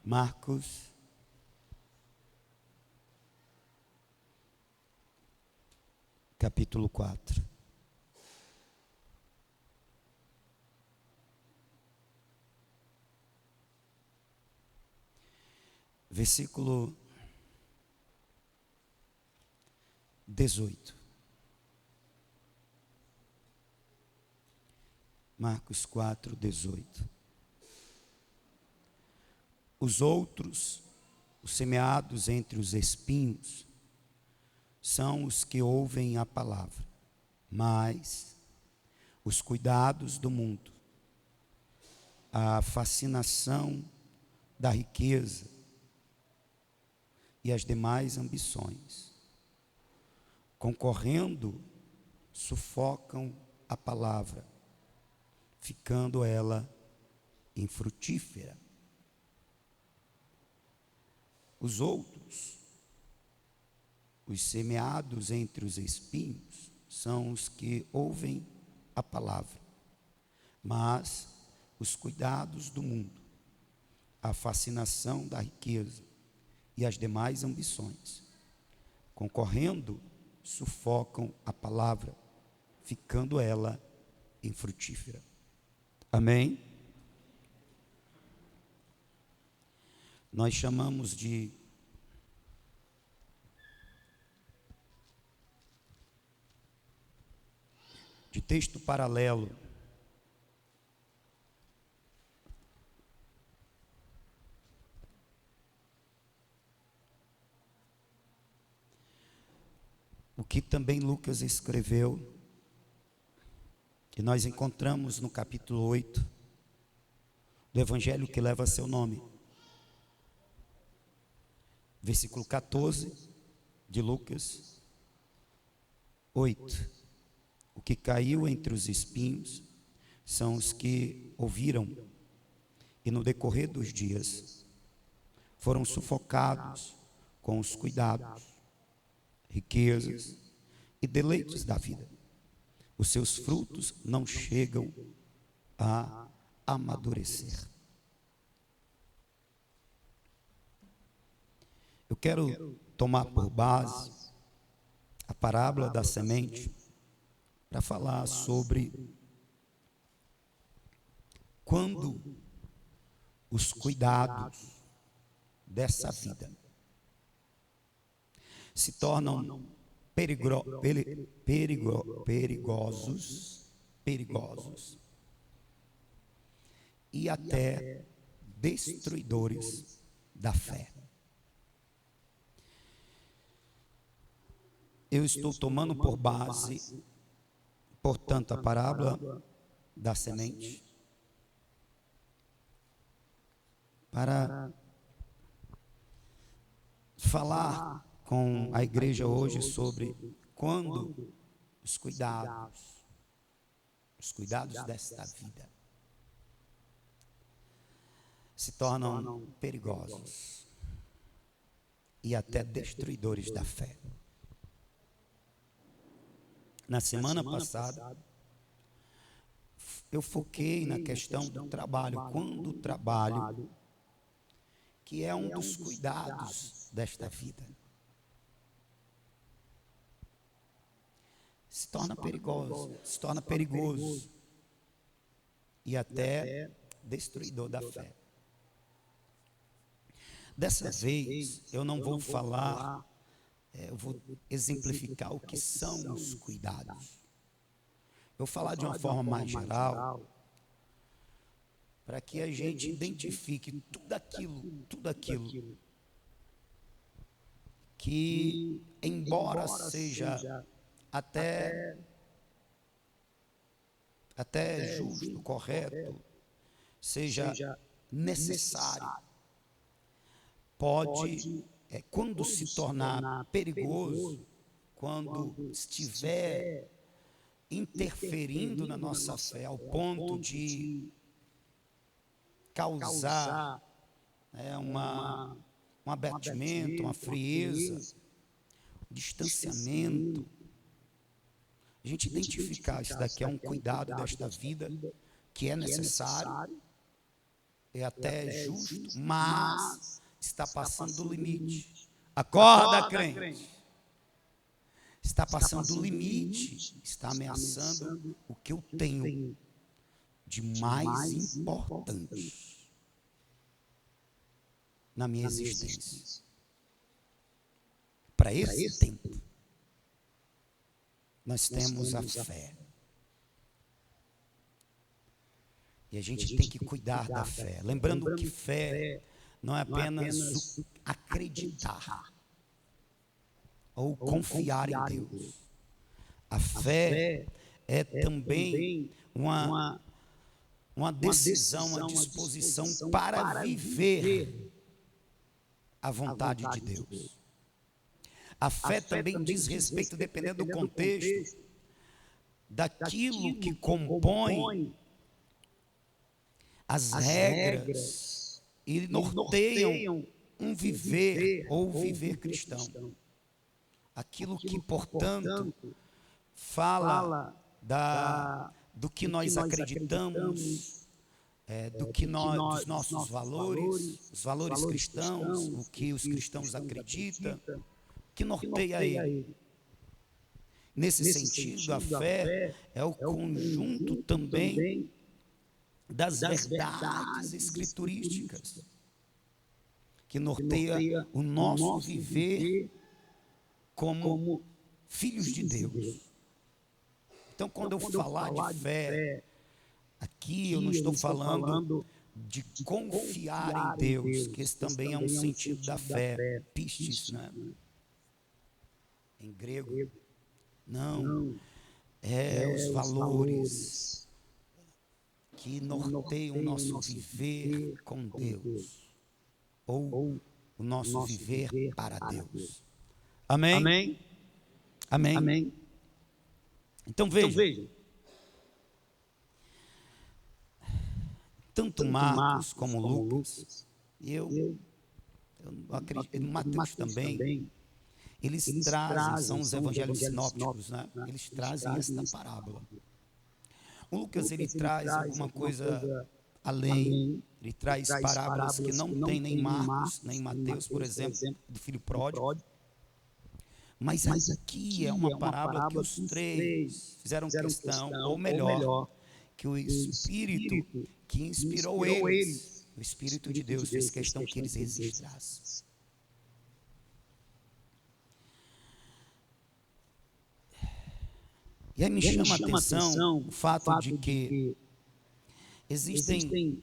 Marcos, capítulo 4. Versículo 18. Marcos 4, 18. Os outros, os semeados entre os espinhos, são os que ouvem a palavra, mas os cuidados do mundo, a fascinação da riqueza e as demais ambições, concorrendo, sufocam a palavra, ficando ela infrutífera. Os outros, os semeados entre os espinhos, são os que ouvem a palavra, mas os cuidados do mundo, a fascinação da riqueza e as demais ambições, concorrendo, sufocam a palavra, ficando ela infrutífera. Amém? Nós chamamos de texto paralelo. O que também Lucas escreveu, que nós encontramos no capítulo 8 do Evangelho que leva seu nome. Versículo 14 de Lucas 8. O que caiu entre os espinhos são os que ouviram e no decorrer dos dias foram sufocados com os cuidados, riquezas e deleites da vida. Os seus frutos não chegam a amadurecer. Eu quero tomar por base a parábola da semente para falar sobre quando os cuidados dessa vida se tornam perigosos e até destruidores da fé. Eu estou tomando por base, portanto, a parábola da semente para falar com a igreja hoje sobre quando os cuidados desta vida se tornam perigosos e até destruidores da fé. Na semana passada, eu foquei na questão do trabalho, quando o trabalho, que é um dos cuidados desta vida, se torna perigoso e até destruidor da fé. Dessa vez, eu não vou falar, eu vou exemplificar o que são os cuidados. Eu vou falar de uma forma mais geral, para que a gente identifique tudo aquilo que, embora seja até justo, correto, seja necessário, pode, quando se tornar perigoso, quando estiver interferindo na nossa fé ao ponto de causar um abatimento, uma frieza, um distanciamento, a gente identificar isso daqui é um cuidado desta vida que é necessário é até justo, mas está passando do limite. Acorda, crente. Está passando do limite, está ameaçando o que eu tenho de mais importante na minha existência. Para esse tempo, nós temos a fé. E a gente tem que cuidar da fé. Lembrando que fé não é apenas acreditar ou confiar em Deus. A fé é também uma decisão, uma disposição para viver a vontade de Deus. A fé também diz respeito, dependendo do contexto, daquilo que compõe as regras e norteiam um viver ou viver cristão. Aquilo que, portanto, fala do que nós acreditamos, dos nossos valores, os valores cristãos, o que os cristãos acreditam, que norteia ele. Nesse sentido, a fé é o conjunto também das verdades escriturísticas, que norteia o nosso viver como filhos de Deus. Então, quando eu falar de fé, aqui eu não estou falando de confiar em Deus, que esse também é um sentido da fé, pistis, né? Em grego. Não, os valores que norteiam o nosso viver com Deus, ou o nosso viver para Deus. Amém? Amém. Então veja, tanto Marcos como Lucas, e eu acredito, Mateus também, eles trazem, são os evangelhos sinópticos, né? Eles trazem esta parábola. O Lucas, ele traz alguma coisa além, ele traz parábolas que não tem nem Marcos, nem Mateus, por exemplo, do filho pródigo. Mas aqui é uma parábola que os três fizeram questão, ou melhor, que o Espírito que inspirou eles, o Espírito de Deus, fez questão que eles registrassem. E aí me chama a atenção o fato de que existem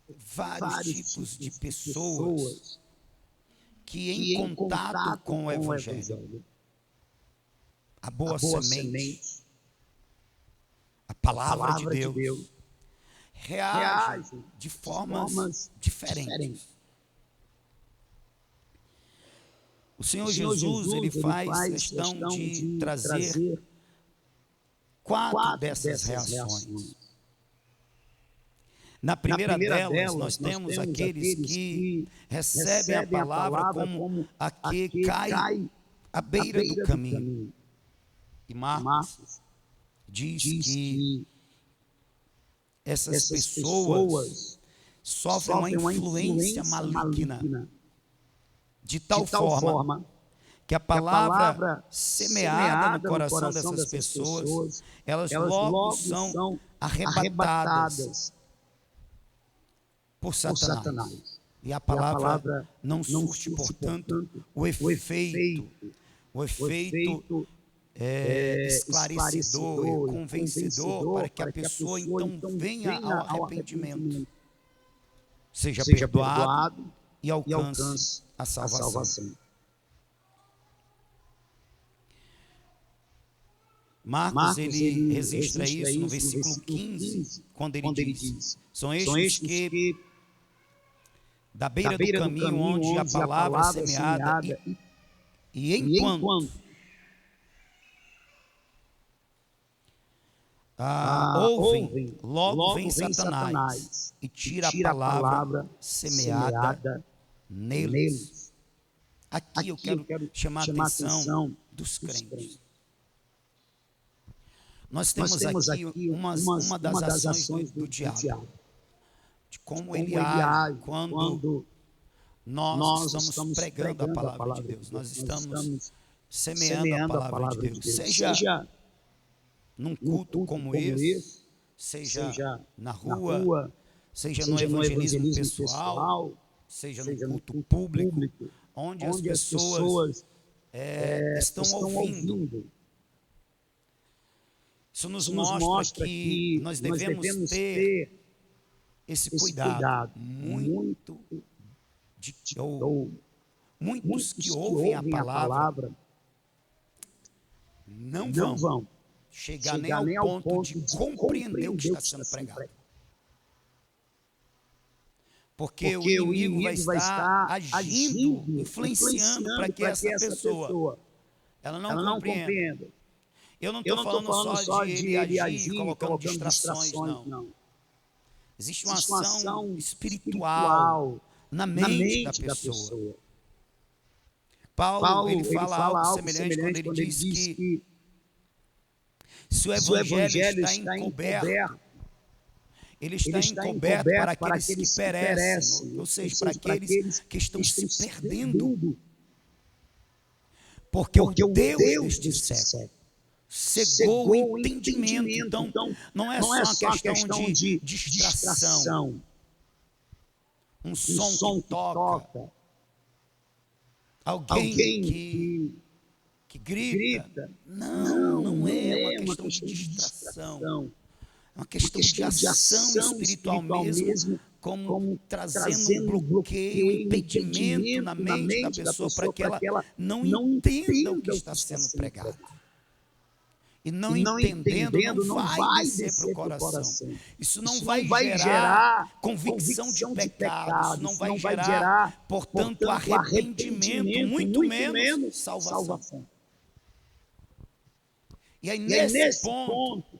vários tipos de pessoas que em contato com o Evangelho, a boa semente, a palavra de Deus, reagem de formas diferentes. O Senhor Jesus, ele faz questão de trazer 4 dessas reações. Na primeira delas, nós temos aqueles que recebem a palavra como a que cai à beira do caminho. E Marcos diz que essas pessoas sofrem uma influência maligna, de tal forma que a palavra semeada no coração dessas pessoas, elas logo são arrebatadas por Satanás. E a palavra não surte, portanto, o efeito esclarecedor, convencedor, para que a pessoa então venha ao arrependimento, seja perdoado e alcance a salvação. Marcos, ele registra isso no versículo 15, quando ele diz: são estes que, da beira do caminho onde a palavra é semeada, e enquanto ouvem, logo vem Satanás e tira a palavra semeada neles. Aqui eu quero chamar a atenção dos crentes. Nós temos aqui uma das ações do diabo, de como ele age quando nós estamos pregando a palavra de Deus, nós estamos semeando a palavra de Deus, seja num culto como esse, seja na rua, seja no evangelismo pessoal, seja no culto público, onde as pessoas estão ouvindo. Isso nos mostra que nós devemos ter esse cuidado. Muitos que ouvem a palavra não vão chegar nem ao ponto de compreender o que está sendo pregado. Porque o inimigo vai estar agindo, influenciando para que essa pessoa ela não compreenda. Eu não estou falando só de ele agir colocando distrações, não. Existe uma ação espiritual na mente da pessoa. Paulo ele fala algo semelhante quando ele diz que se o evangelho está encoberto, ele está encoberto para aqueles que perecem, ou seja, para aqueles que estão se perdendo. Porque o Deus deste século cegou o entendimento. Então, não é só uma questão de distração. Um som que toca. Alguém que grita. Não é uma questão de distração. É uma questão de ação espiritual mesmo, como trazendo um bloqueio, um impedimento na mente da pessoa para que ela não entenda o que está sendo pregado. E não entendendo, não vai descer para o coração. Isso não vai gerar convicção de pecado. Isso não vai gerar, portanto, arrependimento, muito menos salvação. E aí, nesse ponto,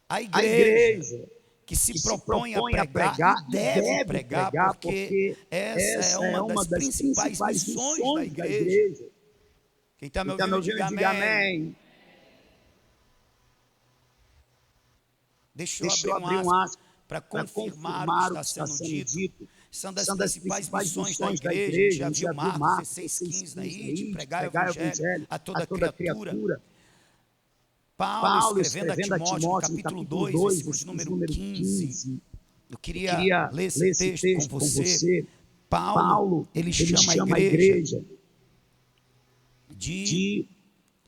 a igreja que se propõe a pregar e deve pregar, porque essa é uma das principais missões da igreja. Quem está me ouvindo, diga amém. Deixa eu abrir um aspas para confirmar o que está sendo dito. São das principais missões da igreja. A gente já viu Marcos 16:15 aí, de pregar o evangelho a toda criatura. Paulo, escrevendo a Timóteo, no capítulo 2, versículo de número 15. Eu queria ler esse texto com você. Paulo, ele chama a igreja de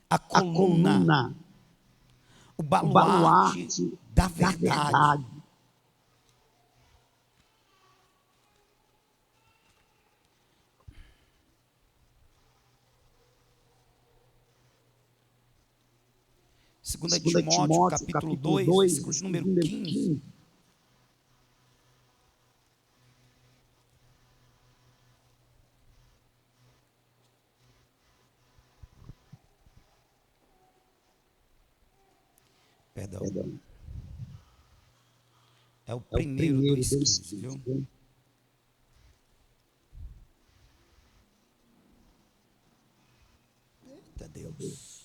a coluna, o baluarte da verdade. Segunda Timóteo, capítulo 2, versículo de número 15. Perdão. É o primeiro dos 15, viu? Eita Deus.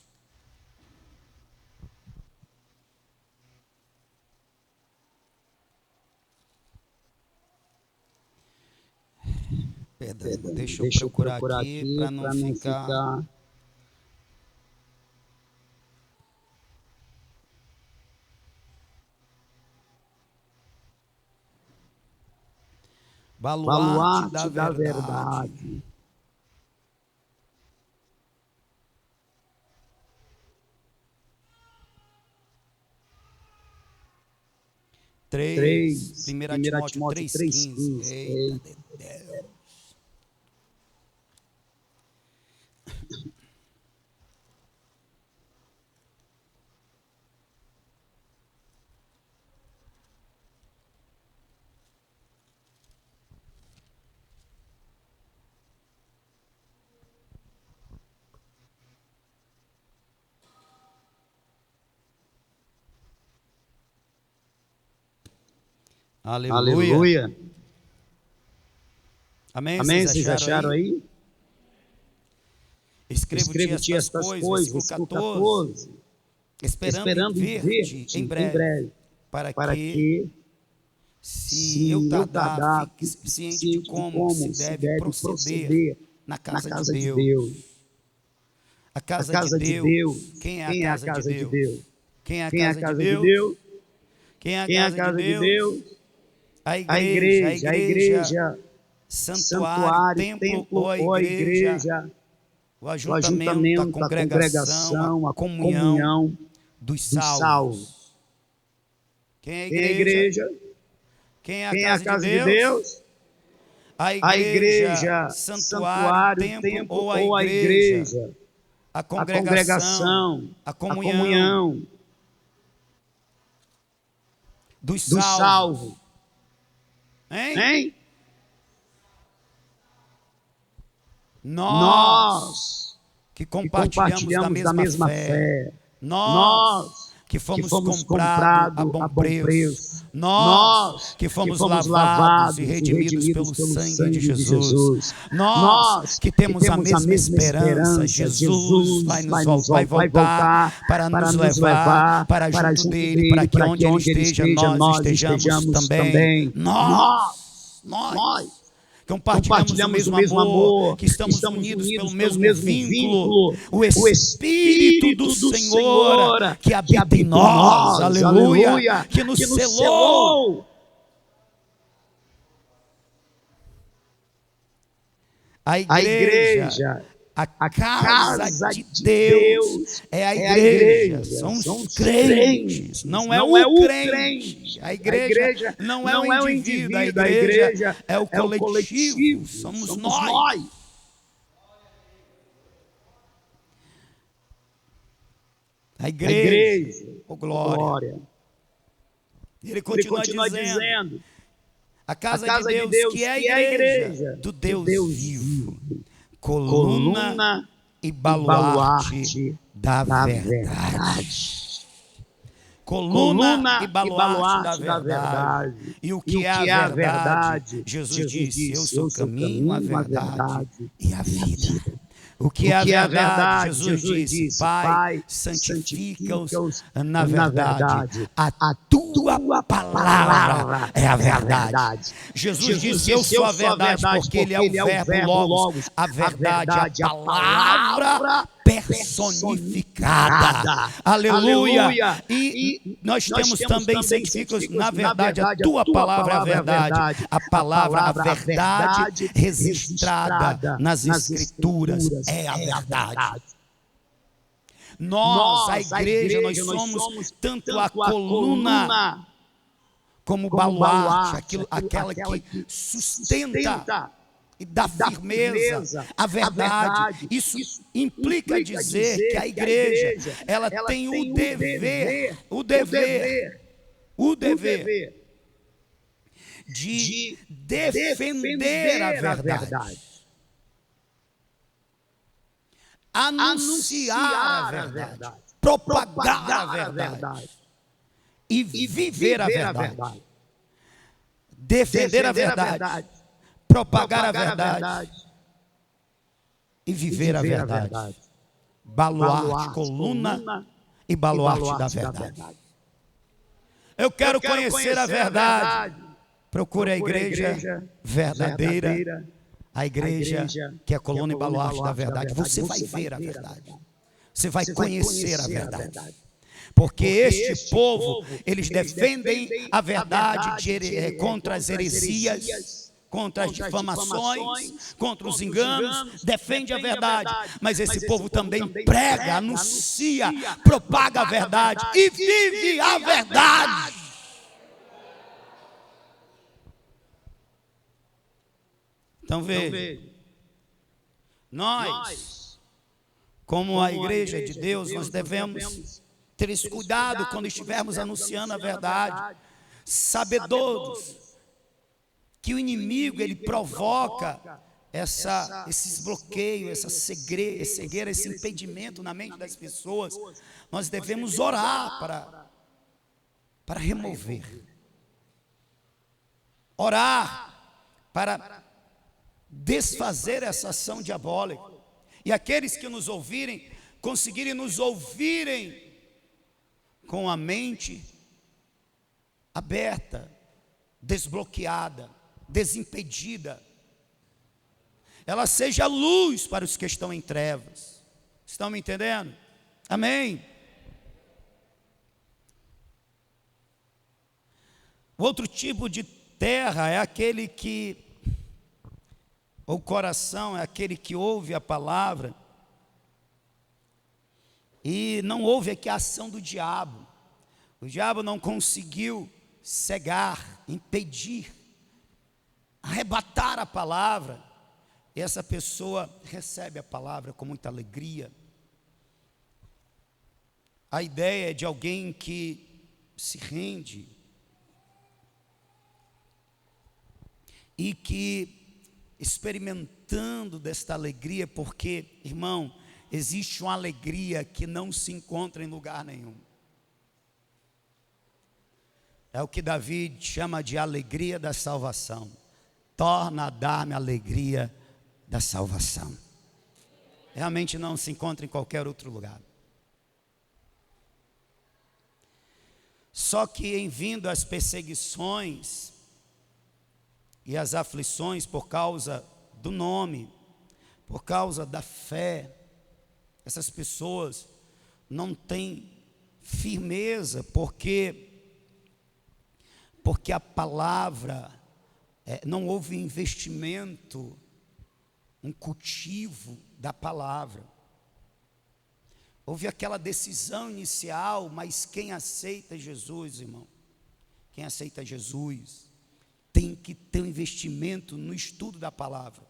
Perdão, deixa eu procurar aqui para não ficar... Baluarte da verdade. Primeira Timóteo 3:15. Eita Deus. Aleluia. Amém? Vocês acharam aí? Escrevo-te estas coisas, versículo 14, esperando ver-te em breve, para que Se eu tardar, fique ciente de como se deve proceder na casa de Deus. A casa de Deus. Quem é a casa de Deus? Quem é a casa de Deus? Quem é a casa de Deus? A igreja, santuário, templo ou a igreja, o ajuntamento, a congregação, a comunhão dos salvos. Quem é a igreja? Quem é a casa de Deus? A igreja, santuário, templo ou a igreja, a congregação, a comunhão dos salvos. Hein? Nós que compartilhamos da mesma fé. Nós que fomos comprados a bom preço. Nós que fomos lavados e redimidos pelo sangue de Jesus. Nós que temos a mesma esperança. Jesus vai voltar para nos levar para junto dele, para que onde ele esteja, nós estejamos também. Nós compartilhamos o mesmo amor, que estamos unidos pelo mesmo vínculo, o Espírito do Senhor que habita em nós, aleluia, que nos selou. A igreja, a casa de Deus é a igreja, são os crentes, não é o crente. A igreja não é o indivíduo, a igreja é o coletivo, somos nós. A igreja, oh glória. Ele continua dizendo, a casa de Deus, que é a igreja do Deus vivo, coluna e baluarte da verdade. Coluna e baluarte da verdade. E o que é a verdade? Jesus disse, eu sou o caminho, a verdade e a vida. O que é a verdade? Jesus disse, Pai, santifica-os na verdade. A tua palavra é a verdade. Jesus disse, eu sou a verdade, porque ele é o verbo logos. A verdade, a palavra personificada. Aleluia. E nós temos também santifica-os na verdade. A tua palavra é a verdade. A palavra, a verdade registrada nas Escrituras é a verdade. Nós, a igreja, nós somos tanto a coluna como o baluarte, aquela que sustenta e dá firmeza à verdade. Isso implica dizer que a igreja, ela tem o dever de defender a verdade, anunciar a verdade, propagar a verdade e viver a verdade. Defender a verdade, propagar a verdade e viver a verdade. Baluarte, coluna e baluarte da verdade. Eu quero conhecer a verdade. Procure a igreja verdadeira, a igreja que é a coluna e baluarte da verdade. Você vai ver a verdade. Você vai conhecer a verdade. Porque este povo, eles defendem a verdade contra as heresias, contra as difamações, contra os enganos, defende a verdade. Mas esse povo também prega, anuncia, propaga a verdade e vive a verdade. Então veja, nós, como a igreja de Deus, nós devemos ter esse cuidado quando estivermos anunciando a verdade, sabedores que o inimigo ele provoca esses bloqueios, essa cegueira, esse impedimento na mente das pessoas. Nós devemos orar para remover, orar para desfazer essa ação diabólica. E aqueles que nos ouvirem, conseguirem nos ouvirem com a mente aberta, desbloqueada, desimpedida. Ela seja luz para os que estão em trevas. Estão me entendendo? Amém? O outro tipo de terra é aquele que, ou coração, é aquele que ouve a palavra e não ouve aqui a ação do diabo. O diabo não conseguiu cegar, impedir, arrebatar a palavra. E essa pessoa recebe a palavra com muita alegria. A ideia é de alguém que se rende e que, experimentando desta alegria, porque, irmão, existe uma alegria que não se encontra em lugar nenhum. É o que Davi chama de alegria da salvação. Torna a dar-me a alegria da salvação. Realmente não se encontra em qualquer outro lugar. Só que em vindo as perseguições e as aflições por causa do nome, por causa da fé, essas pessoas não têm firmeza, porque a palavra, não houve investimento, um cultivo da palavra. Houve aquela decisão inicial, mas quem aceita Jesus, irmão, quem aceita Jesus, tem que ter um investimento no estudo da palavra.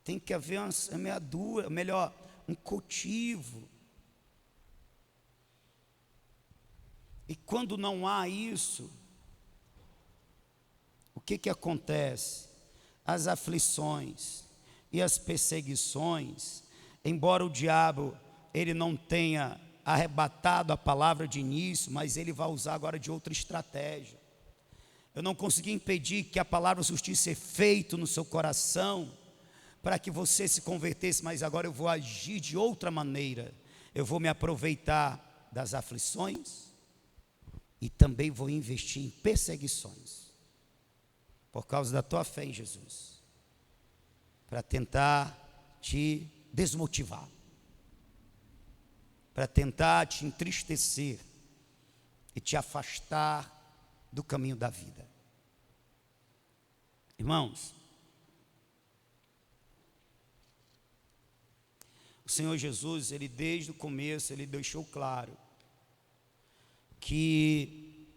Tem que haver uma semeadura, melhor, um cultivo. E quando não há isso, o que acontece? As aflições e as perseguições, embora o diabo ele não tenha arrebatado a palavra de início, mas ele vai usar agora de outra estratégia. Eu não consegui impedir que a palavra surtisse efeito no seu coração, para que você se convertesse, mas agora eu vou agir de outra maneira. Eu vou me aproveitar das aflições e também vou investir em perseguições, por causa da tua fé em Jesus, para tentar te desmotivar, para tentar te entristecer e te afastar do caminho da vida. Irmãos, o Senhor Jesus, ele desde o começo, ele deixou claro que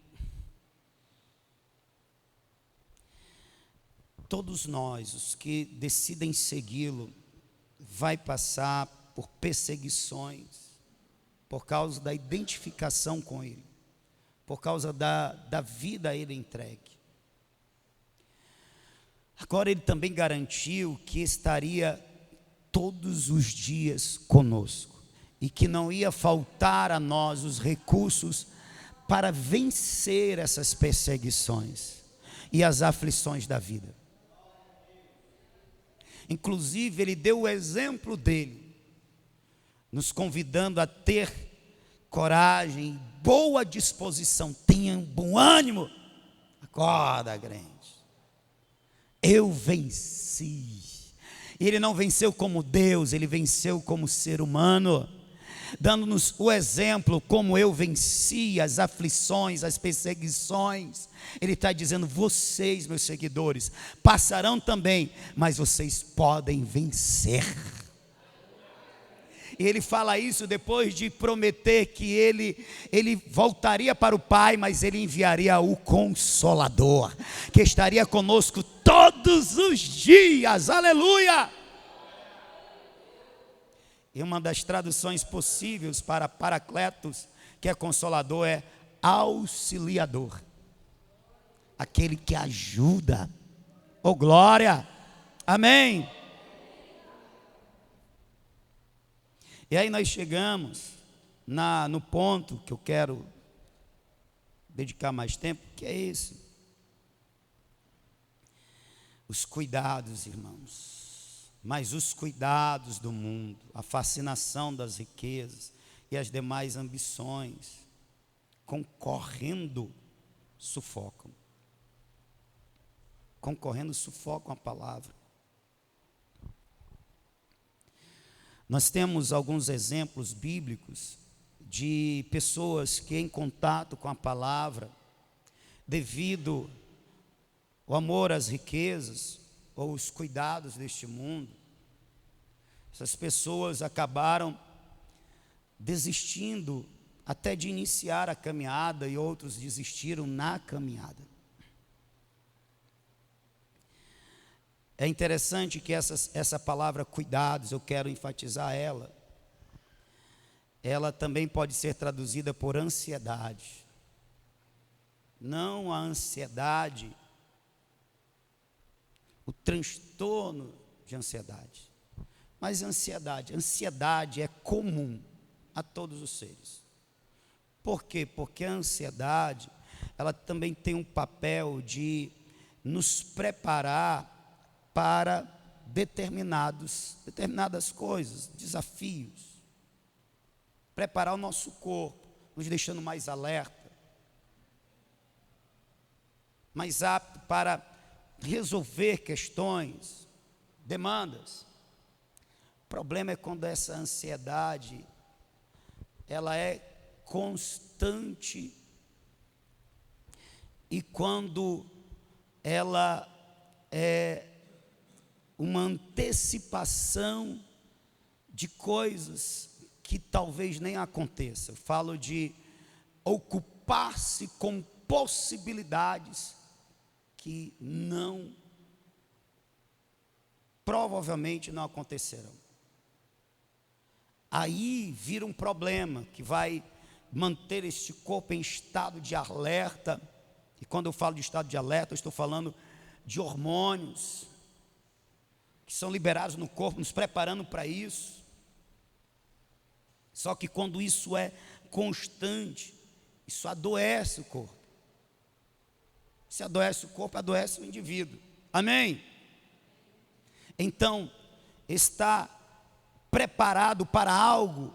todos nós, os que decidem segui-lo, vai passar por perseguições, por causa da identificação com ele, por causa da vida a ele entregue. Agora ele também garantiu que estaria todos os dias conosco e que não ia faltar a nós os recursos para vencer essas perseguições e as aflições da vida. Inclusive ele deu o exemplo dele, nos convidando a ter coragem, boa disposição, tenha bom ânimo. Acorda, crente, eu venci. Ele não venceu como Deus, ele venceu como ser humano, dando-nos o exemplo como eu venci as aflições, as perseguições. Ele está dizendo: vocês, meus seguidores, passarão também, mas vocês podem vencer. E ele fala isso depois de prometer que ele voltaria para o Pai, mas ele enviaria o Consolador, que estaria conosco todos os dias. Aleluia! E uma das traduções possíveis para Paracletos, que é Consolador, é auxiliador, aquele que ajuda. Oh glória! Amém! E aí nós chegamos no ponto que eu quero dedicar mais tempo, que é esse: os cuidados, irmãos, mas os cuidados do mundo, a fascinação das riquezas e as demais ambições, concorrendo sufocam. Concorrendo sufocam a palavra. Nós temos alguns exemplos bíblicos de pessoas que em contato com a palavra, devido ao amor às riquezas ou os cuidados deste mundo, essas pessoas acabaram desistindo até de iniciar a caminhada e outros desistiram na caminhada. É interessante que essa palavra cuidados, eu quero enfatizar ela também pode ser traduzida por ansiedade. Não a ansiedade, o transtorno de ansiedade, mas ansiedade é comum a todos os seres. Por quê? Porque a ansiedade, ela também tem um papel de nos preparar para determinadas coisas, desafios. Preparar o nosso corpo, nos deixando mais alerta, mais apto para resolver questões, demandas. O problema é quando essa ansiedade, ela é constante e quando ela é uma antecipação de coisas que talvez nem aconteçam. Eu falo de ocupar-se com possibilidades que provavelmente não acontecerão. Aí vira um problema que vai manter este corpo em estado de alerta. E quando eu falo de estado de alerta, eu estou falando de hormônios que são liberados no corpo, nos preparando para isso. Só que quando isso é constante, isso adoece o corpo. Se adoece o corpo, adoece o indivíduo. Amém? Então, está preparado para algo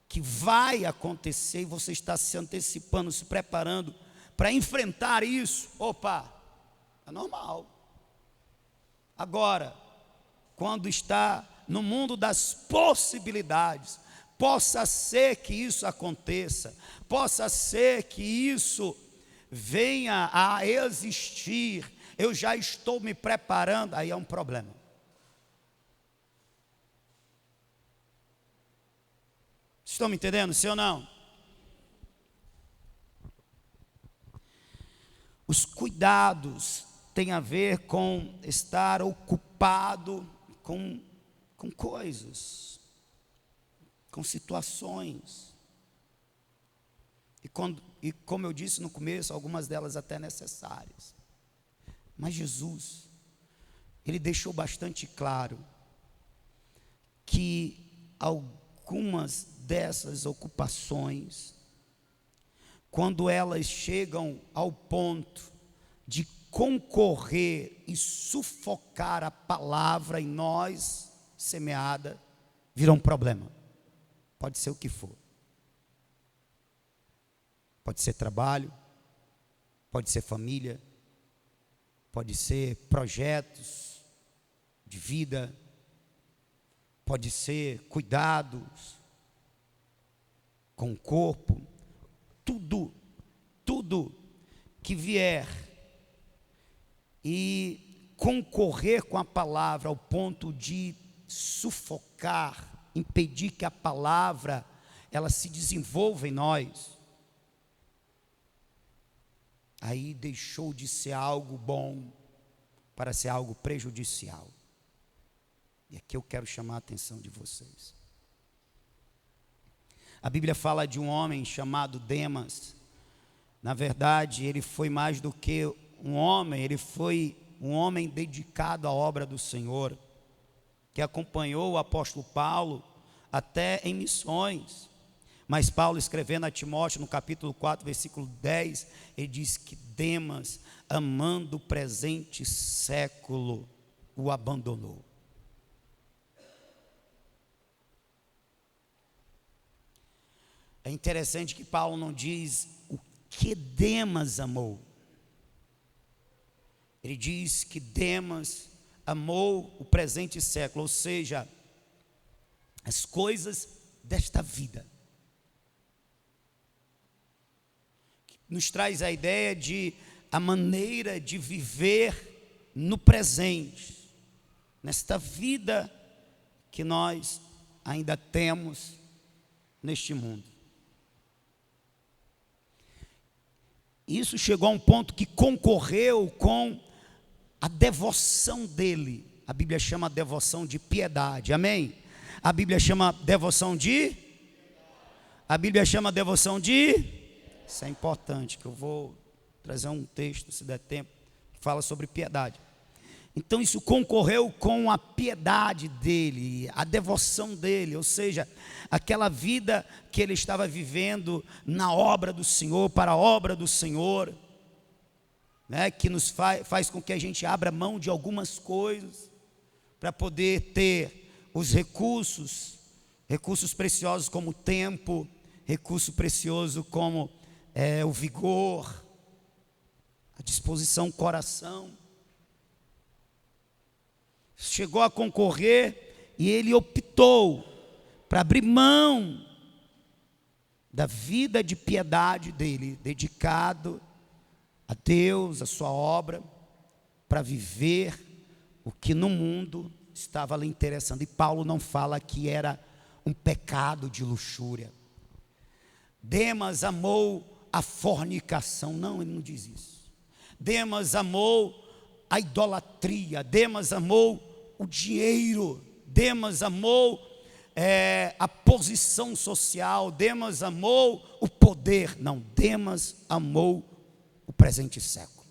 que vai acontecer e você está se antecipando, se preparando para enfrentar isso. Opa, é normal. Agora, quando está no mundo das possibilidades, possa ser que isso aconteça, possa ser que isso venha a existir, eu já estou me preparando, aí é um problema. Estão me entendendo, sim ou não? Os cuidados têm a ver com estar ocupado com coisas, com situações. E como eu disse no começo, algumas delas até necessárias. Mas Jesus, Ele deixou bastante claro que algumas dessas ocupações, quando elas chegam ao ponto de concorrer e sufocar a palavra em nós, semeada, vira um problema. Pode ser o que for. Pode ser trabalho, pode ser família, pode ser projetos de vida, pode ser cuidados com o corpo, tudo que vier e concorrer com a palavra ao ponto de sufocar, impedir que a palavra ela se desenvolva em nós, aí deixou de ser algo bom para ser algo prejudicial. E aqui eu quero chamar a atenção de vocês. A Bíblia fala de um homem chamado Demas. Na verdade, ele foi mais do que um homem, ele foi um homem dedicado à obra do Senhor, que acompanhou o apóstolo Paulo até em missões. Mas Paulo, escrevendo a Timóteo, no capítulo 4, versículo 10, ele diz que Demas, amando o presente século, o abandonou. É interessante que Paulo não diz o que Demas amou. Ele diz que Demas amou o presente século, ou seja, as coisas desta vida. Nos traz a ideia de a maneira de viver no presente, nesta vida que nós ainda temos neste mundo. Isso chegou a um ponto que concorreu com a devoção dele. A Bíblia chama a devoção de piedade, amém? A Bíblia chama a devoção de? A Bíblia chama a devoção de? Isso é importante, que eu vou trazer um texto, se der tempo, que fala sobre piedade. Então isso concorreu com a piedade dele, a devoção dele, ou seja, aquela vida que ele estava vivendo na obra do Senhor, para a obra do Senhor, né, que nos faz com que a gente abra mão de algumas coisas, para poder ter os recursos preciosos como o tempo, recurso precioso como o vigor, a disposição, o coração. Chegou a concorrer e ele optou para abrir mão da vida de piedade dele, dedicado a Deus, a sua obra, para viver o que no mundo estava lhe interessando. E Paulo não fala que era um pecado de luxúria. Demas amou a fornicação. Não, ele não diz isso. Demas amou a idolatria. Demas amou o dinheiro. Demas amou a posição social. Demas amou o poder. Não, Demas amou o presente século.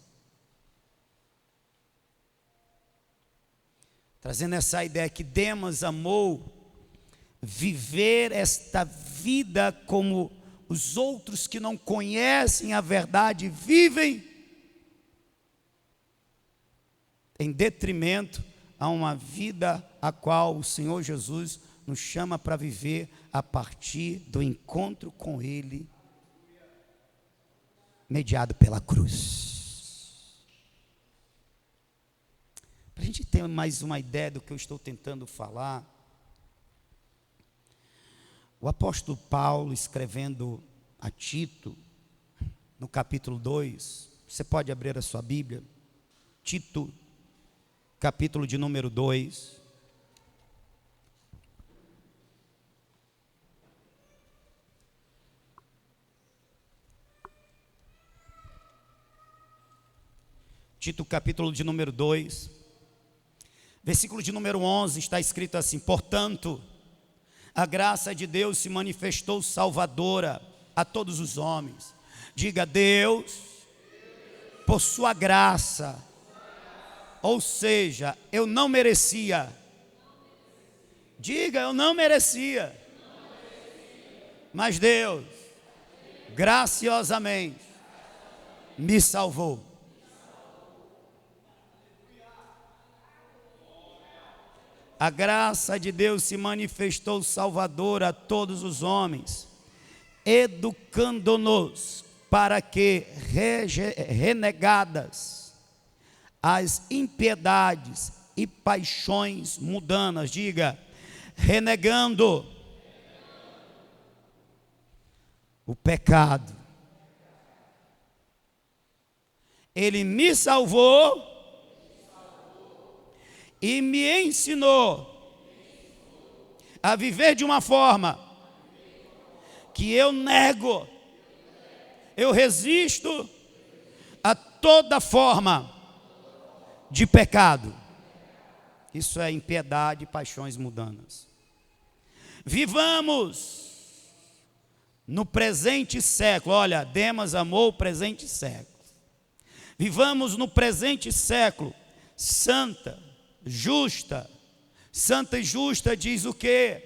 Trazendo essa ideia que Demas amou viver esta vida como os outros que não conhecem a verdade vivem, em detrimento a uma vida a qual o Senhor Jesus nos chama para viver a partir do encontro com Ele, mediado pela cruz. Para a gente ter mais uma ideia do que eu estou tentando falar, o apóstolo Paulo, escrevendo a Tito, no capítulo 2, você pode abrir a sua Bíblia, Tito, capítulo de número 2. Tito, capítulo de número 2, versículo de número 11, está escrito assim: portanto, a graça de Deus se manifestou salvadora a todos os homens. Diga, Deus, por sua graça, ou seja, eu não merecia. Diga, eu não merecia. Mas Deus, graciosamente, me salvou. A graça de Deus se manifestou salvadora a todos os homens, educando-nos para que, renegadas as impiedades e paixões mundanas, diga, renegando o pecado, Ele me salvou e me ensinou a viver de uma forma que eu nego, eu resisto a toda forma de pecado. Isso é impiedade e paixões mundanas. Vivamos no presente século. Olha, Demas amou o presente século. Vivamos no presente século santa, justa. Santa e justa diz o quê?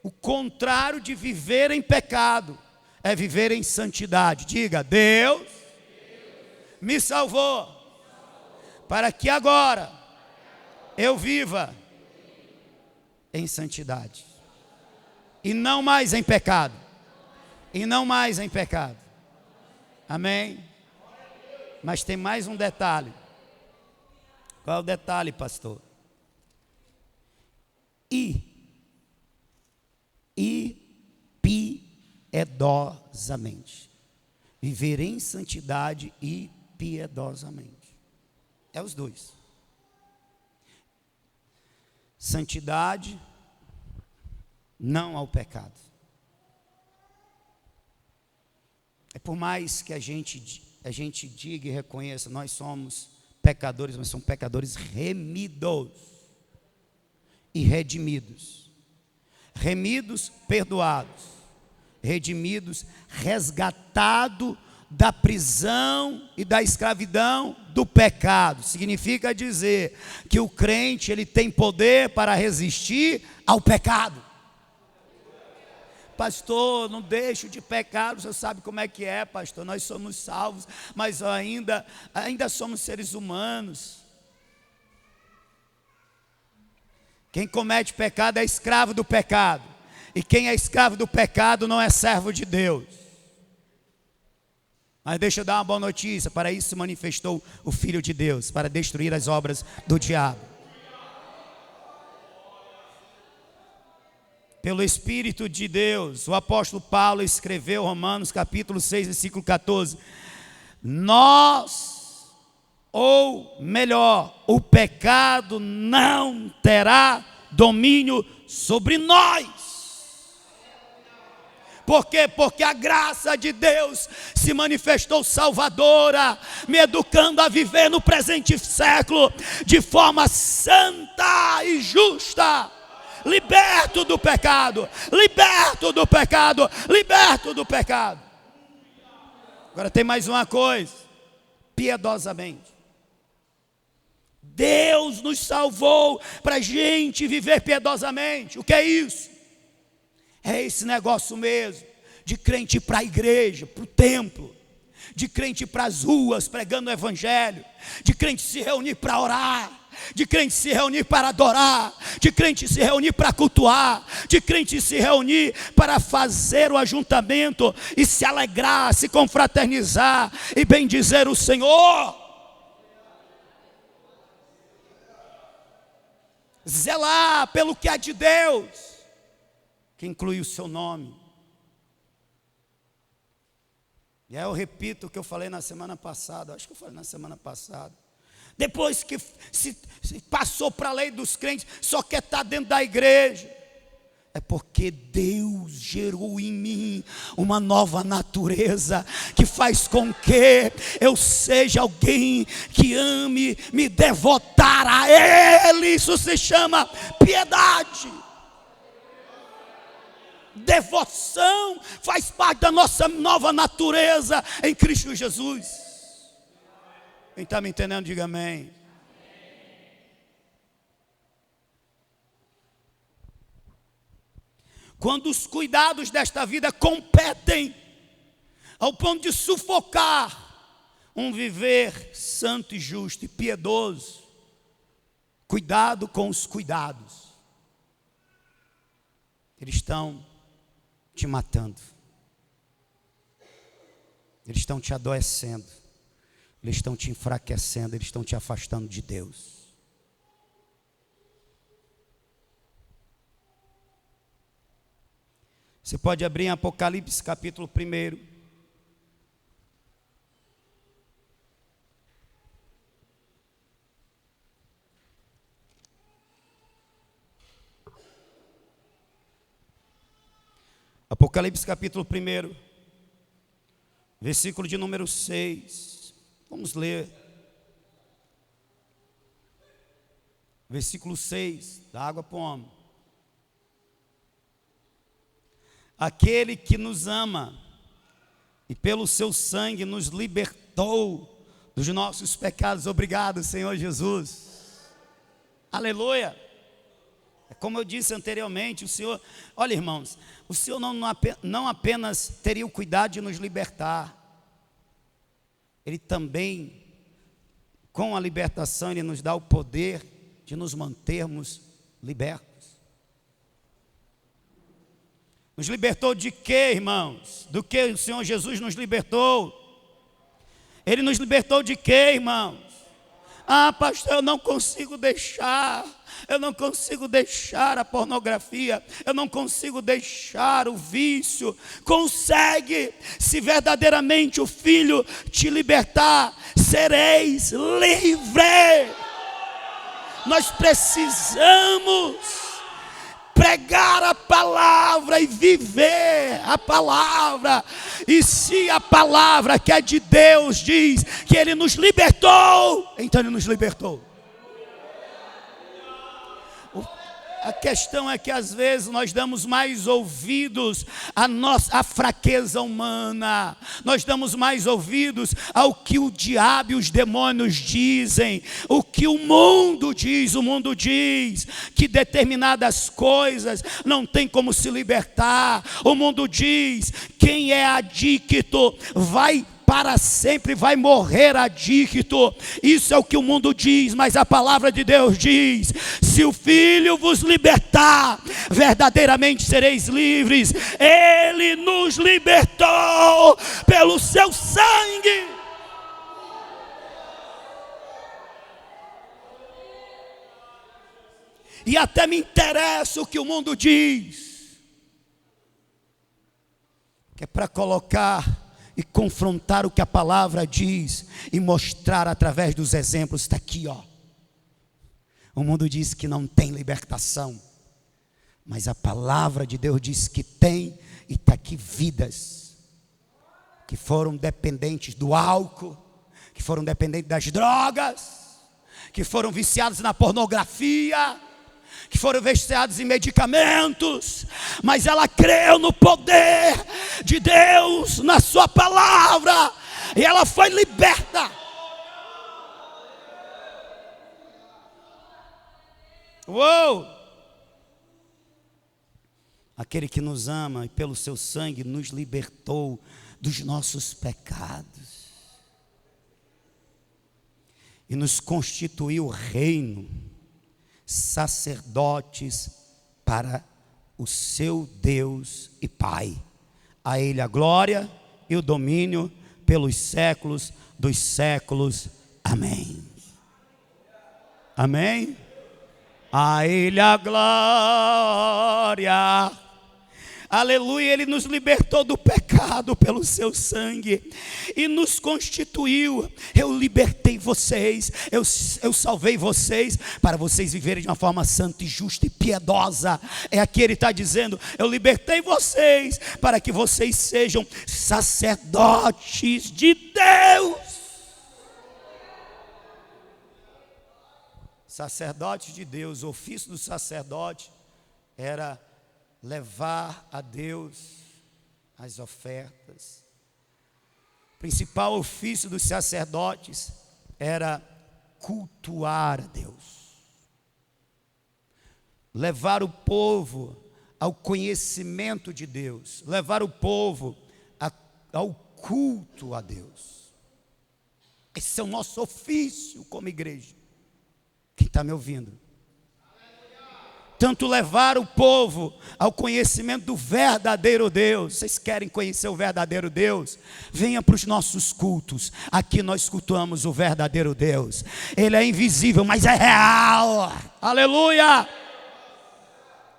O contrário de viver em pecado é viver em santidade. Diga, Deus me salvou para que agora eu viva em santidade e não mais em pecado. E não mais em pecado. Amém? Mas tem mais um detalhe. Qual é o detalhe, pastor? Piedosamente. Viver em santidade e piedosamente. É os dois. Santidade, não ao pecado. É por mais que a gente diga e reconheça, nós somos pecadores, mas somos pecadores remidos e redimidos. Remidos, perdoados. Redimidos, resgatado da prisão e da escravidão do pecado. Significa dizer que o crente, ele tem poder para resistir ao pecado. Pastor, não deixo de pecar, você sabe como é que é, pastor, nós somos salvos, mas ainda somos seres humanos. Quem comete pecado é escravo do pecado, e quem é escravo do pecado não é servo de Deus. Mas deixa eu dar uma boa notícia, para isso se manifestou o Filho de Deus, para destruir as obras do diabo. Pelo Espírito de Deus, o apóstolo Paulo escreveu Romanos capítulo 6, versículo 14. Nós, ou melhor, o pecado não terá domínio sobre nós. Por quê? Porque a graça de Deus se manifestou salvadora, me educando a viver no presente século de forma santa e justa. Liberto do pecado, liberto do pecado, liberto do pecado. Agora tem mais uma coisa, piedosamente. Deus nos salvou para a gente viver piedosamente. O que é isso? É esse negócio mesmo, de crente ir para a igreja, para o templo, de crente ir para as ruas pregando o evangelho, de crente se reunir para orar, de crente se reunir para adorar, de crente se reunir para cultuar, de crente se reunir para fazer o ajuntamento e se alegrar, se confraternizar e bendizer o Senhor. Zelar pelo que é de Deus, que inclui o seu nome. E aí eu repito o que eu falei na semana passada, acho que eu falei na semana passada. Depois que se passou para a lei dos crentes, só quer estar dentro da igreja. É porque Deus gerou em mim uma nova natureza, que faz com que eu seja alguém que ame me devotar a Ele. Isso se chama piedade. Devoção faz parte da nossa nova natureza em Cristo Jesus. Quem está me entendendo, diga amém. Quando os cuidados desta vida competem ao ponto de sufocar um viver santo e justo e piedoso, cuidado com os cuidados. Eles estão te matando. Eles estão te adoecendo. Eles estão te enfraquecendo, eles estão te afastando de Deus. Você pode abrir em Apocalipse capítulo 1. Apocalipse capítulo 1, versículo de número 6. Vamos ler. Versículo 6, da água para o homem. Aquele que nos ama e pelo seu sangue nos libertou dos nossos pecados. Obrigado, Senhor Jesus. Aleluia. É como eu disse anteriormente, o Senhor, olha irmãos, o Senhor não apenas teria o cuidado de nos libertar, Ele também, com a libertação, Ele nos dá o poder de nos mantermos libertos. Nos libertou de quê, irmãos? Do que o Senhor Jesus nos libertou? Ele nos libertou de quê, irmãos? Ah, pastor, eu não consigo deixar a pornografia, eu não consigo deixar o vício. Consegue, se verdadeiramente o Filho te libertar, sereis livres. Nós precisamos pregar a palavra e viver a palavra. E se a palavra que é de Deus diz que Ele nos libertou, então Ele nos libertou. A questão é que às vezes nós damos mais ouvidos à fraqueza humana. Nós damos mais ouvidos ao que o diabo e os demônios dizem. O que o mundo diz. O mundo diz que determinadas coisas não tem como se libertar. O mundo diz: quem é adicto vai para sempre, vai morrer adicto. Isso é o que o mundo diz, mas a palavra de Deus diz: se o Filho vos libertar, verdadeiramente sereis livres. Ele nos libertou pelo seu sangue. E até me interessa o que o mundo diz, que é para colocar e confrontar o que a palavra diz e mostrar através dos exemplos. Está aqui, ó. O mundo diz que não tem libertação, mas a palavra de Deus diz que tem. E está aqui vidas que foram dependentes do álcool, que foram dependentes das drogas, que foram viciados na pornografia, que foram viciados em medicamentos, mas ela creu no poder de Deus, na sua palavra, e ela foi liberta. Uou! Aquele que nos ama e pelo seu sangue nos libertou dos nossos pecados e nos constituiu reino, sacerdotes para o seu Deus e Pai. A Ele a glória e o domínio pelos séculos dos séculos. Amém. Amém. A Ele a glória. Aleluia. Ele nos libertou do pecado pelo seu sangue e nos constituiu. Eu libertei vocês, eu salvei vocês, para vocês viverem de uma forma santa e justa e piedosa. É aqui ele está dizendo: eu libertei vocês para que vocês sejam sacerdotes de Deus. Sacerdotes de Deus. O ofício do sacerdote era levar a Deus as ofertas. O principal ofício dos sacerdotes era cultuar a Deus, levar o povo ao conhecimento de Deus, levar o povo ao culto a Deus. Esse é o nosso ofício como igreja. Quem está me ouvindo? Tanto levar o povo ao conhecimento do verdadeiro Deus. Vocês querem conhecer o verdadeiro Deus? Venha para os nossos cultos. Aqui nós cultuamos o verdadeiro Deus. Ele é invisível, mas é real. Aleluia!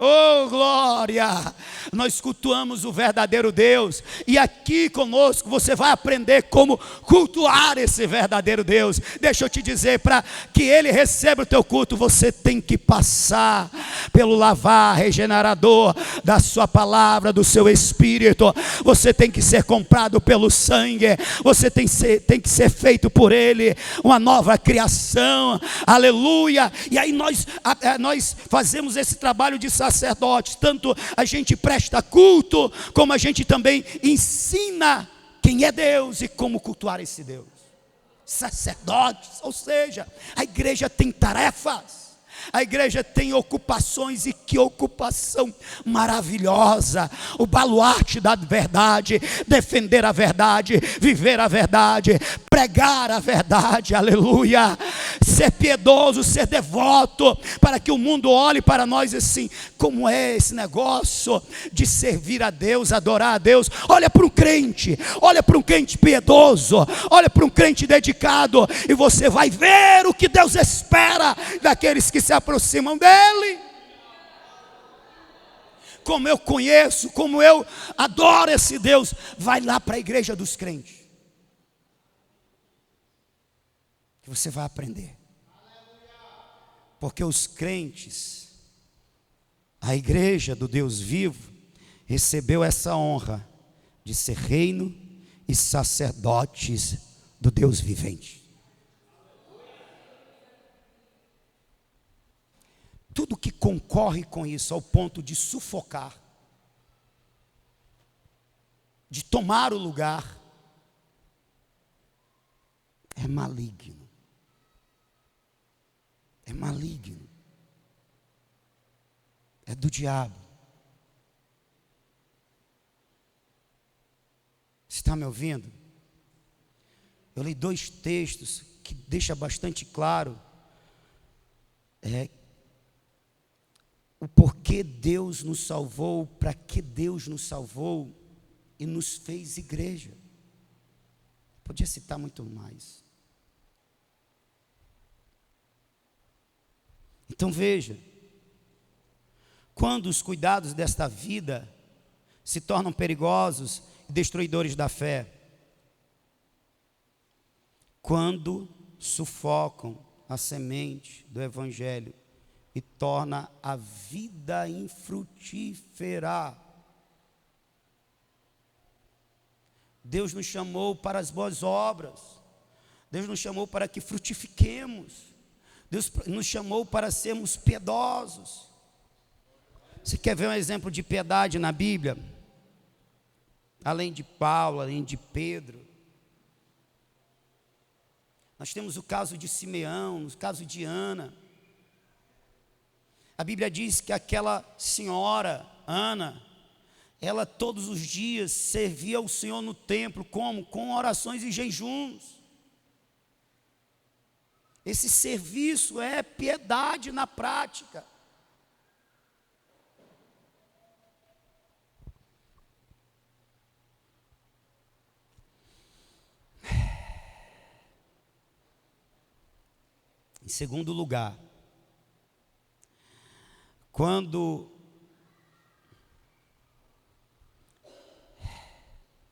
Oh, glória! Nós cultuamos o verdadeiro Deus. E aqui conosco você vai aprender como cultuar esse verdadeiro Deus. Deixa eu te dizer, para que Ele receba o teu culto, você tem que passar pelo lavar regenerador da sua palavra, do seu espírito. Você tem que ser comprado pelo sangue. Você tem que ser feito por Ele uma nova criação. Aleluia! E aí nós fazemos esse trabalho de sacerdotes. Tanto a gente presta culto, como a gente também ensina quem é Deus e como cultuar esse Deus. Sacerdotes, ou seja, a igreja tem tarefas, a igreja tem ocupações, e que ocupação maravilhosa! O baluarte da verdade, defender a verdade, viver a verdade, pregar a verdade, aleluia, ser piedoso, ser devoto, para que o mundo olhe para nós assim, como é esse negócio de servir a Deus, adorar a Deus. Olha para um crente piedoso, olha para um crente dedicado, e você vai ver o que Deus espera daqueles que se aproximam dele. Como eu conheço, como eu adoro esse Deus, vai lá para a igreja dos crentes, que você vai aprender. Porque os crentes, a igreja do Deus vivo, recebeu essa honra de ser reino e sacerdotes do Deus vivente. Tudo que concorre com isso, ao ponto de sufocar, de tomar o lugar, é maligno. É maligno. É do diabo. Você está me ouvindo? Eu li 2 textos que deixam bastante claro o porquê Deus nos salvou, para que Deus nos salvou e nos fez igreja. Podia citar muito mais. Então veja, quando os cuidados desta vida se tornam perigosos e destruidores da fé, quando sufocam a semente do Evangelho e torna a vida infrutífera. Deus nos chamou para as boas obras, Deus nos chamou para que frutifiquemos, Deus nos chamou para sermos piedosos. Você quer ver um exemplo de piedade na Bíblia? Além de Paulo, além de Pedro, nós temos o caso de Simeão, o caso de Ana. A Bíblia diz que aquela senhora, Ana, ela todos os dias servia ao Senhor no templo, como? Com orações e jejuns. Esse serviço é piedade na prática. Em segundo lugar, quando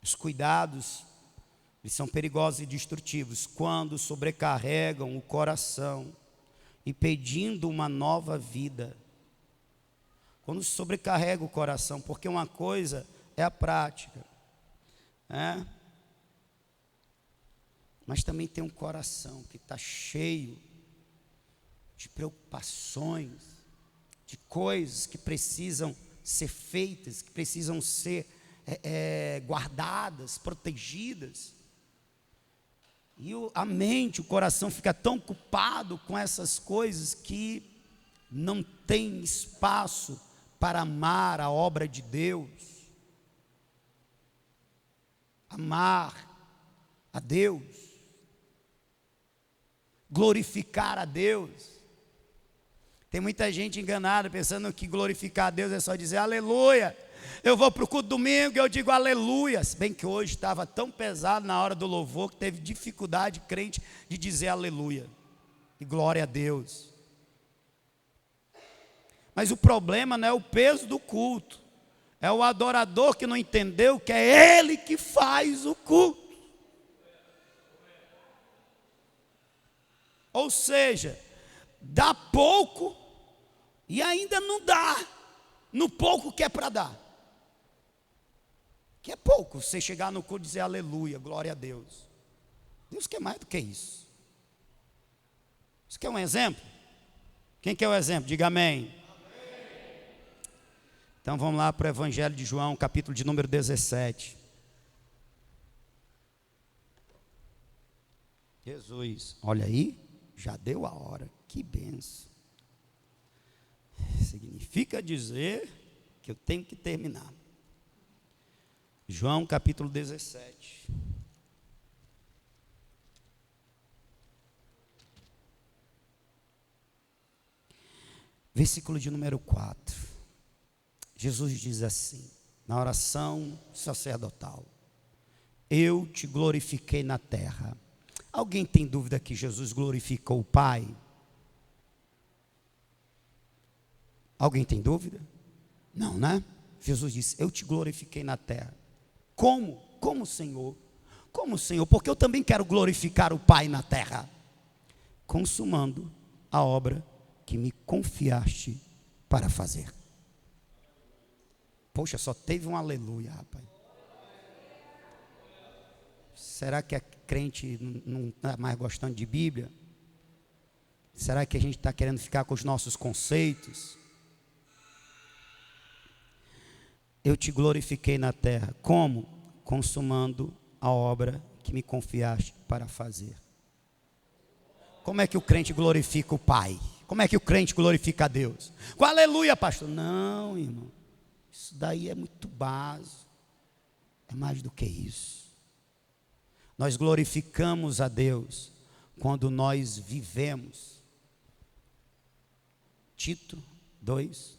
os cuidados, eles são perigosos e destrutivos, quando sobrecarregam o coração, impedindo uma nova vida. Quando sobrecarrega o coração, porque uma coisa é a prática, mas também tem um coração que está cheio de preocupações, de coisas que precisam ser feitas, que precisam ser guardadas, protegidas. E a mente, o coração fica tão ocupado com essas coisas que não tem espaço para amar a obra de Deus, amar a Deus, glorificar a Deus. Tem muita gente enganada, pensando que glorificar a Deus é só dizer aleluia. Eu vou para o culto domingo e eu digo aleluia. Se bem que hoje estava tão pesado na hora do louvor que teve dificuldade crente de dizer aleluia e glória a Deus. Mas o problema não é o peso do culto, é o adorador que não entendeu que é ele que faz o culto. Ou seja, dá pouco e ainda não dá no pouco que é para dar. Que é pouco você chegar no culto e dizer aleluia, glória a Deus. Deus quer mais do que isso. Você quer um exemplo? Quem quer o exemplo? Diga amém. Então vamos lá para o Evangelho de João, capítulo de número 17. Jesus, olha aí, já deu a hora, que benção. Significa dizer que eu tenho que terminar. João capítulo 17. versículo de número 4. Jesus diz assim, na oração sacerdotal: eu te glorifiquei na terra. Alguém tem dúvida que Jesus glorificou o Pai? Alguém tem dúvida? Não, né? Jesus disse: eu te glorifiquei na terra. Como? Como, Senhor? Como, Senhor? Porque eu também quero glorificar o Pai na terra, consumando a obra que me confiaste para fazer. Poxa, só teve um aleluia, rapaz. Será que a crente não está mais gostando de Bíblia? Será que a gente está querendo ficar com os nossos conceitos? Eu te glorifiquei na terra. Como? Consumando a obra que me confiaste para fazer. Como é que o crente glorifica o Pai? Como é que o crente glorifica a Deus? Com aleluia, pastor. Não, irmão. Isso daí é muito básico. É mais do que isso. Nós glorificamos a Deus quando nós vivemos. Tito 2,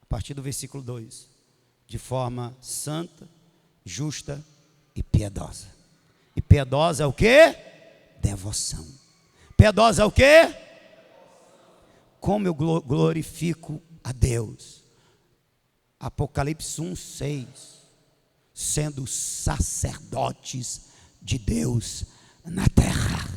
a partir do versículo 2, de forma santa, justa e piedosa. E piedosa é o quê? Devoção. Piedosa é o quê? Como eu glorifico a Deus. Apocalipse 1:6, sendo sacerdotes de Deus na terra.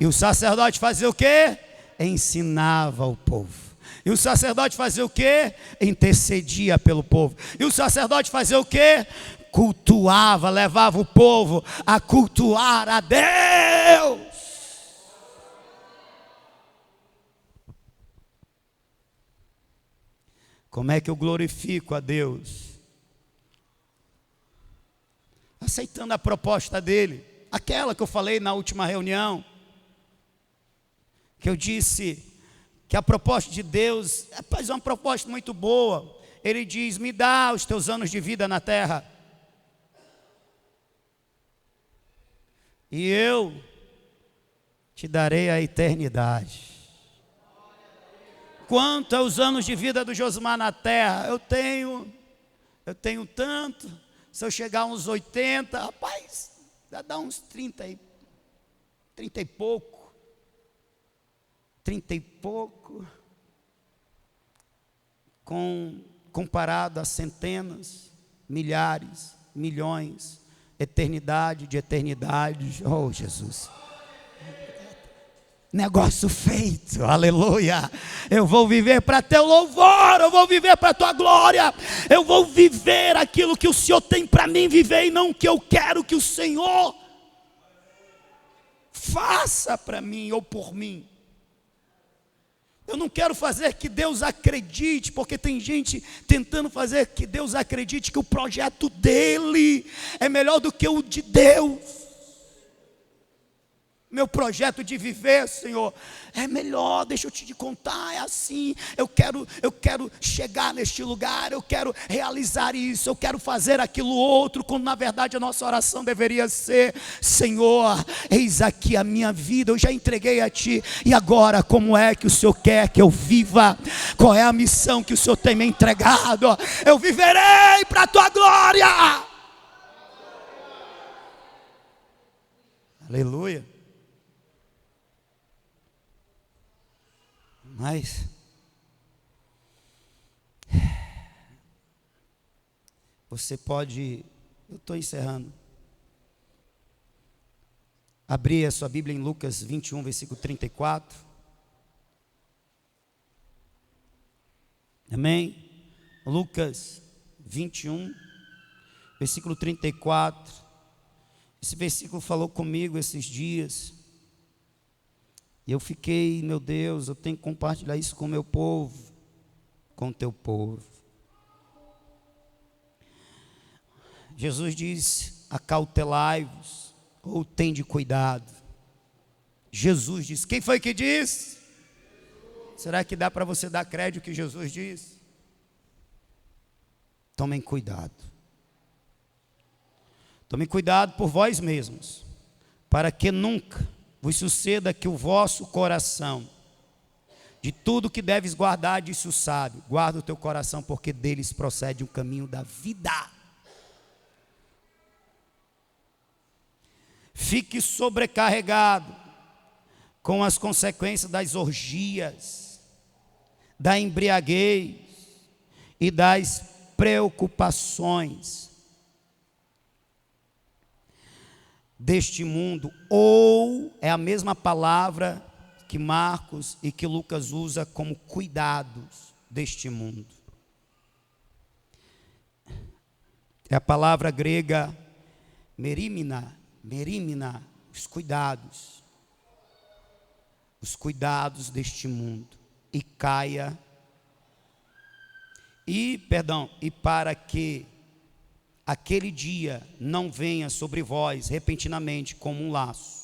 E o sacerdote fazia o quê? Ensinava o povo. E o sacerdote fazia o quê? Intercedia pelo povo. E o sacerdote fazia o quê? Cultuava, levava o povo a cultuar a Deus. Como é que eu glorifico a Deus? Aceitando a proposta dele, aquela que eu falei na última reunião, que eu disse que a proposta de Deus é uma proposta muito boa. Ele diz: me dá os teus anos de vida na terra, e eu te darei a eternidade. Quanto aos anos de vida do Josimar na terra, eu tenho tanto. Se eu chegar a uns 80, rapaz, dá uns 30 e pouco. 30 e pouco. Comparado a centenas, milhares, milhões, eternidade de eternidades. Oh, Jesus. Negócio feito, aleluia. Eu vou viver para teu louvor, eu vou viver para tua glória. Eu vou viver aquilo que o Senhor tem para mim viver, e não o que eu quero que o Senhor faça para mim ou por mim. Eu não quero fazer que Deus acredite, porque tem gente tentando fazer que Deus acredite que o projeto dele é melhor do que o de Deus. Meu projeto de viver, Senhor, é melhor. Deixa eu te contar, é assim. Eu quero chegar neste lugar, eu quero realizar isso, eu quero fazer aquilo outro, quando na verdade a nossa oração deveria ser: Senhor, eis aqui a minha vida, eu já entreguei a Ti, e agora como é que o Senhor quer que eu viva? Qual é a missão que o Senhor tem me entregado? Eu viverei para a Tua glória. Aleluia. Mas você pode, eu estou encerrando, abrir a sua Bíblia em Lucas 21, versículo 34. Amém? Lucas 21, versículo 34. Esse versículo falou comigo esses dias. E eu fiquei, meu Deus, eu tenho que compartilhar isso com o meu povo, com o teu povo. Jesus diz: acautelai-vos, ou tende cuidado. Jesus disse. Quem foi que disse? Será que dá para você dar crédito que Jesus disse? Tomem cuidado. Tomem cuidado por vós mesmos, para que nunca vos suceda que o vosso coração De tudo que deves guardar, disse o sábio, guarda o teu coração, porque deles procede o caminho da vida. Fique sobrecarregado com as consequências das orgias, da embriaguez e das preocupações deste mundo, ou é a mesma palavra que Marcos e que Lucas usa como cuidados deste mundo. É a palavra grega merimna, os cuidados deste mundo. E para que aquele dia não venha sobre vós repentinamente como um laço.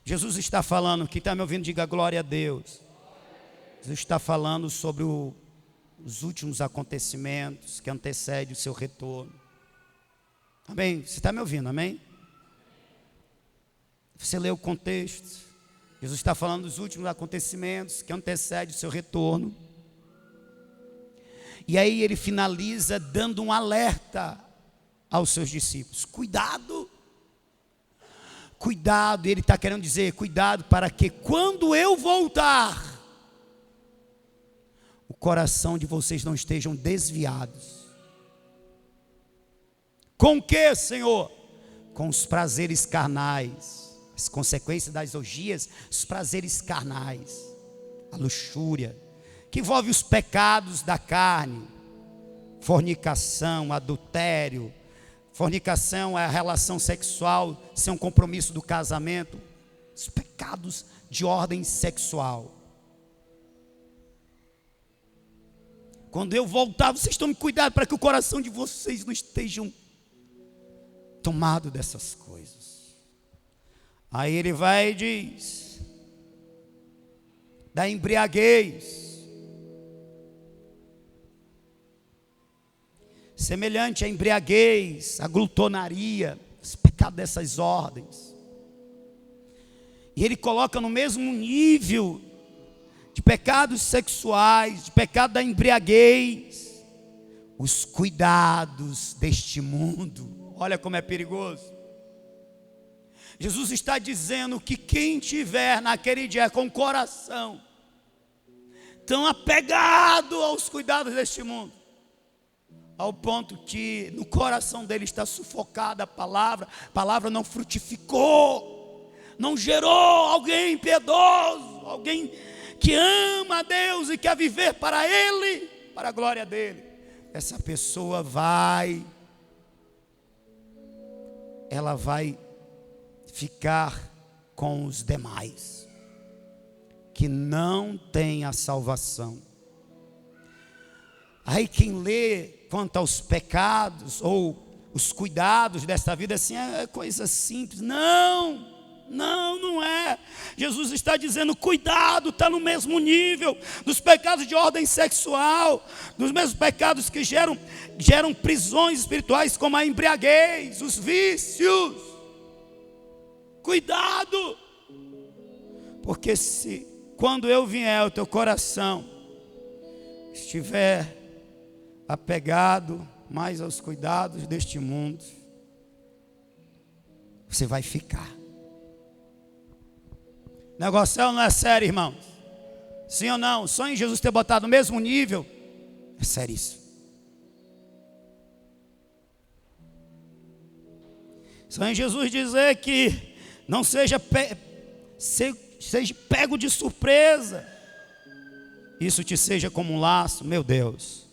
Jesus está falando, quem está me ouvindo, diga glória a Deus. Jesus está falando sobre os últimos acontecimentos que antecedem o seu retorno. Amém? Você está me ouvindo, amém? Você lê o contexto. Jesus está falando dos últimos acontecimentos que antecedem o seu retorno. E aí ele finaliza dando um alerta aos seus discípulos. Cuidado, ele está querendo dizer, cuidado para que quando eu voltar, o coração de vocês não estejam desviados. Com o que, Senhor? Com os prazeres carnais, as consequências das orgias, os prazeres carnais, a luxúria, que envolve os pecados da carne, fornicação, adultério. Fornicação é a relação sexual sem um compromisso do casamento. Os pecados de ordem sexual. Quando eu voltar, vocês tomem cuidado para que o coração de vocês não estejam tomado dessas coisas. Aí ele vai e diz da embriaguez, semelhante à embriaguez, à glutonaria, os pecados dessas ordens. E ele coloca no mesmo nível de pecados sexuais, de pecado da embriaguez, os cuidados deste mundo. Olha como é perigoso. Jesus está dizendo que quem tiver naquele dia com o coração tão apegado aos cuidados deste mundo, ao ponto que no coração dele está sufocada a palavra não frutificou, não gerou alguém piedoso, alguém que ama a Deus e quer viver para Ele, para a glória dele. Essa pessoa ela vai ficar com os demais, que não tem a salvação. Aí quem lê quanto aos pecados ou os cuidados desta vida, assim, é coisa simples. Não é. Jesus está dizendo, cuidado, está no mesmo nível dos pecados de ordem sexual, dos mesmos pecados que geram prisões espirituais, como a embriaguez, os vícios. Cuidado, porque se quando eu vier, o teu coração estiver apegado mais aos cuidados deste mundo, você vai ficar. O negócio não é sério, irmãos. Sim ou não? Só em Jesus ter botado no mesmo nível, é sério isso. Só em Jesus dizer que não seja pego de surpresa, isso te seja como um laço, meu Deus.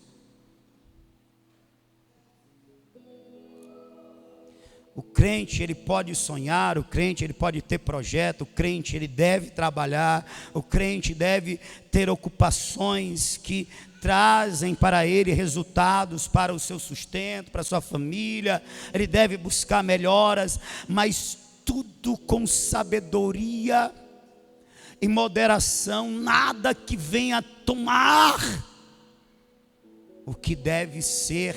O crente, ele pode sonhar, o crente, ele pode ter projeto, o crente, ele deve trabalhar, o crente deve ter ocupações que trazem para ele resultados para o seu sustento, para a sua família, ele deve buscar melhoras, mas tudo com sabedoria e moderação, nada que venha tomar o que deve ser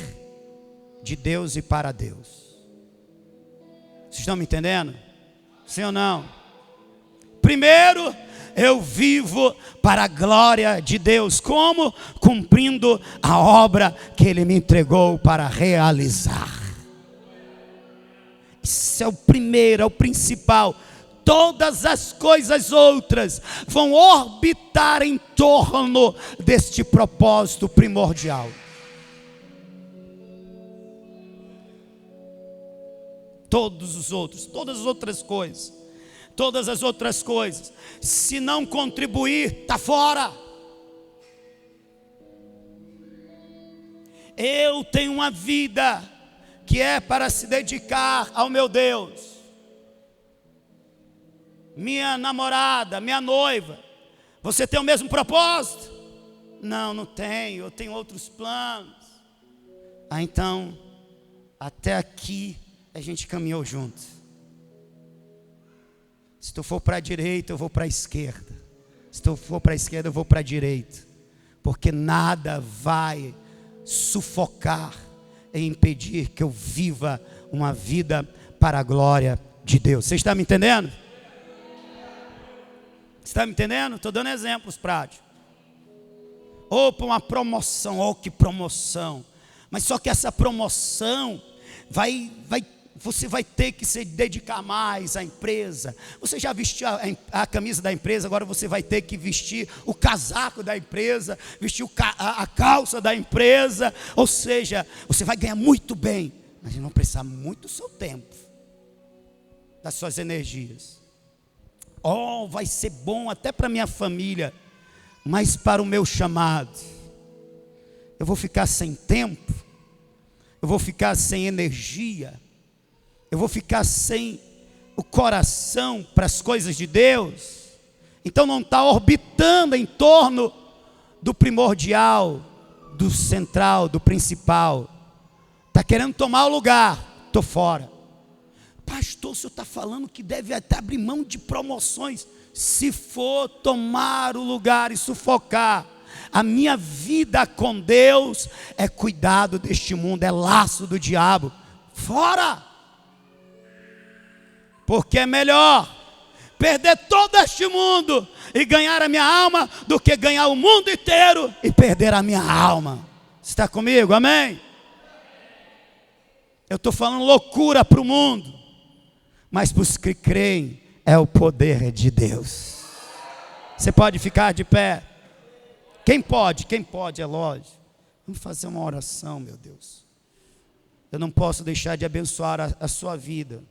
de Deus e para Deus. Vocês estão me entendendo? Sim ou não? Primeiro, eu vivo para a glória de Deus. Como? Cumprindo a obra que Ele me entregou para realizar. Isso é o primeiro, é o principal. Todas as coisas outras vão orbitar em torno deste propósito primordial. Todas as outras coisas, se não contribuir, está fora. Eu tenho uma vida que é para se dedicar ao meu Deus. Minha namorada, minha noiva, você tem o mesmo propósito? Não, não tenho, eu tenho outros planos. Então, até aqui a gente caminhou junto. Se tu for para a direita, eu vou para a esquerda. Se tu for para a esquerda, eu vou para a direita. Porque nada vai sufocar e impedir que eu viva uma vida para a glória de Deus. Você está me entendendo? Está me entendendo? Estou dando exemplos práticos. Ou para uma promoção, que promoção. Mas só que essa promoção você vai ter que se dedicar mais à empresa. Você já vestiu a camisa da empresa, agora você vai ter que vestir o casaco da empresa, vestir a calça da empresa. Ou seja, você vai ganhar muito bem, mas não precisar muito do seu tempo, das suas energias. Vai ser bom até para minha família, mas para o meu chamado, eu vou ficar sem tempo, eu vou ficar sem energia, eu vou ficar sem o coração para as coisas de Deus. Então não está orbitando em torno do primordial, do central, do principal. Está querendo tomar o lugar, estou fora. Pastor, o senhor está falando que deve até abrir mão de promoções. Se for tomar o lugar e sufocar a minha vida com Deus, é cuidado deste mundo, é laço do diabo. Fora! Porque é melhor perder todo este mundo e ganhar a minha alma do que ganhar o mundo inteiro e perder a minha alma. Você está comigo? Amém? Eu estou falando loucura para o mundo, mas para os que creem é o poder de Deus. Você pode ficar de pé? Quem pode? Quem pode, é lógico. Vamos fazer uma oração, meu Deus. Eu não posso deixar de abençoar a sua vida.